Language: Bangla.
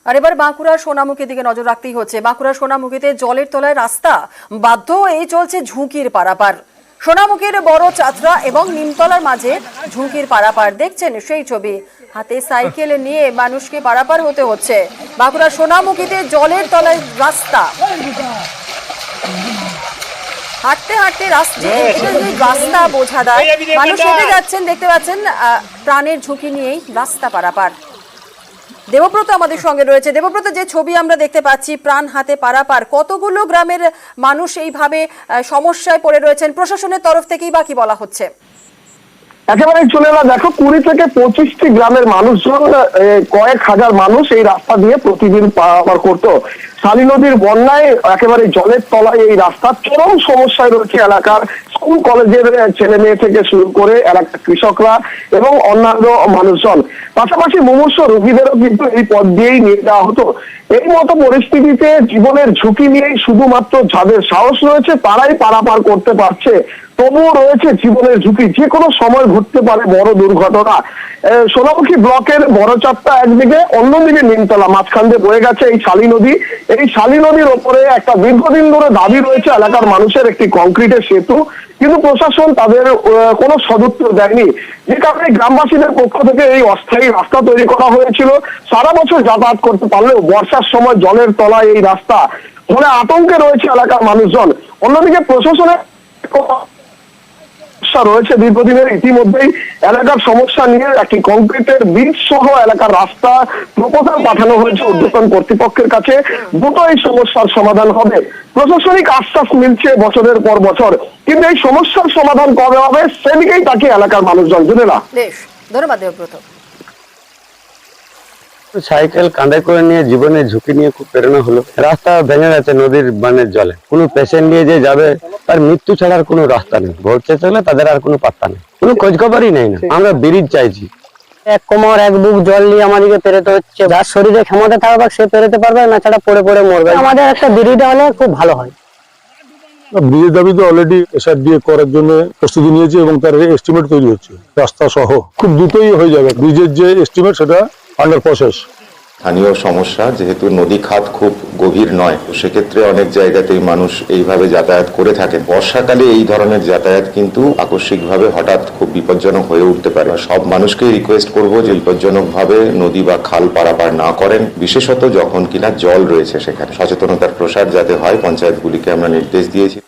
আর এবার বাঁকুড়ার সোনামুখীর দিকে নজর রাখতেই হচ্ছে। বাঁকুড়ার সোনামুখীতে জলের তলায় রাস্তা, বাধ্য এই চলছে ঝুঁকির পারাপার। সোনামুখীর বড় চাতরা এবং নিমতলার মাঝে ঝুঁকির পারাপার দেখছেন সেই ছবি। হাতে সাইকেল নিয়ে মানুষকে পারাপার হতে হচ্ছে। বাঁকুড়ার সোনামুখীতে জলের তলায় রাস্তা, হাঁটতে হাঁটতে রাস্তা বোঝা দেয়, মানুষ হেঁটে যাচ্ছেন, দেখতে পাচ্ছেন প্রাণের ঝুঁকি নিয়েই রাস্তা পারাপার। দেবব্রত আমাদের সঙ্গে রয়েছে। দেবব্রত, যে ছবি আমরা দেখতে পাচ্ছি, প্রাণ হাতে পারাপার, কতগুলো গ্রামের মানুষ এইভাবে সমস্যায় পড়ে রয়েছেন, প্রশাসনের তরফ থেকেই বা কি বলা হচ্ছে? একেবারে চলে এলা, দেখো 20 থেকে 25টি গ্রামের মানুষজন, কয়েক হাজার মানুষ এই রাস্তা দিয়ে প্রতিদিন পারাপার করতো। শালী নদীর বন্যায় একেবারে জলের তলায় এই রাস্তা, চরম সমস্যায় রয়েছে এলাকার স্কুল কলেজের ছেলে মেয়ে থেকে শুরু করে এলাকার কৃষকরা এবং অন্যান্য মানুষজন। পাশাপাশি মুমূর্ষু রোগীদেরও কিন্তু এই পথ দিয়েই নিয়ে যাওয়া হতো। এই মতো পরিস্থিতিতে জীবনের ঝুঁকি নিয়েই শুধুমাত্র যাদের সাহস রয়েছে তারাই পারাপার করতে পারছে। তবুও রয়েছে জীবনের ঝুঁকি, যে কোনো সময় ঘটতে পারে বড় দুর্ঘটনা। সোনামুখী ব্লকের বড় চাপটা একদিকে, অন্যদিকে নিমতলা, মাঝখান দিয়ে বয়ে গেছে এই শালী নদী। এই শালী নদীর ওপরে একটা দীর্ঘদিন ধরে দাবি রয়েছে এলাকার মানুষের, একটি কংক্রিটের সেতু, কিন্তু প্রশাসন তাদের কোনো সদুত্তর দেয়নি। যে কারণে গ্রামবাসীদের পক্ষ থেকে এই অস্থায়ী রাস্তা তৈরি করা হয়েছিল। সারা বছর যাতায়াত করতে পারলেও বর্ষার সময় জলের তলায় এই রাস্তা, ফলে আতঙ্কে রয়েছে এলাকার মানুষজন। অন্যদিকে প্রশাসনের রয়েছে দীর্ঘদিনের, ইতিমধ্যেই এলাকার সমস্যা নিয়ে একটি কংক্রিটের বীজ সহ এলাকার রাস্তা প্রপোজাল পাঠানো হয়েছে ঊর্ধ্বতন কর্তৃপক্ষের কাছে। দ্রুত এই সমস্যার সমাধান হবে। প্রশাসনিক আশ্বাস মিলছে বছরের পর বছর, কিন্তু এই সমস্যার সমাধান কবে হবে সেদিকেই তাকে এলাকার মানুষজন। জুড়ে না, ধন্যবাদ দেবব্রত। সাইকেল কাঁধে করে নিয়ে জীবনের ঝুঁকি নিয়ে খুব প্রেরণা হলো। রাস্তা ভেঙে গেছে নদীর বানের জলে, কোনো পেশেন্ট নিয়ে যে যাবে তার মৃত্যু ছাড়ার কোনো রাস্তা নেই। ভোরতে চলে তাদের আর কোনো পাত্তা নেই, কোনো খোঁজ খবরই নেই। না, আমরা ব্রিজ চাইছি। এক কোমর এক বুক জল নিয়ে আমাদেরকে পেরোতে হচ্ছে। যার শরীরে ক্ষমতা থাকবে সে পেরোতে পারবে, না ছাড়া পড়ে পড়ে মরবে। আমাদের একটা ব্রিজ হলে খুব ভালো হয়। ব্রিজের দাবিতে অলরেডি এসআর দিয়ে করার জন্য প্রস্তুতি নিয়েছে এবং তার এস্টিমেট তৈরি হচ্ছে, রাস্তা সহ খুব দ্রুতই হয়ে যাবে। ব্রিজের যে এস্টিমেট সেটা আন্ডার প্রসেস। স্থানীয় সমস্যা, যেহেতু নদী খাত খুব গভীর নয়, সেক্ষেত্রে অনেক জায়গাতেই মানুষ এইভাবে যাতায়াত করে থাকে। বর্ষাকালে এই ধরনের যাতায়াত কিন্তু আকস্মিকভাবে হঠাৎ খুব বিপজ্জনক হয়ে উঠতে পারে। সব মানুষকে রিকোয়েস্ট করব যে বিপজ্জনকভাবে নদী বা খাল পারাপার না করেন, বিশেষত যখন কিনা জল রয়েছে সেখানে। সচেতনতার প্রসার যাতে হয়, পঞ্চায়েতগুলিকে আমরা নির্দেশ দিয়েছি।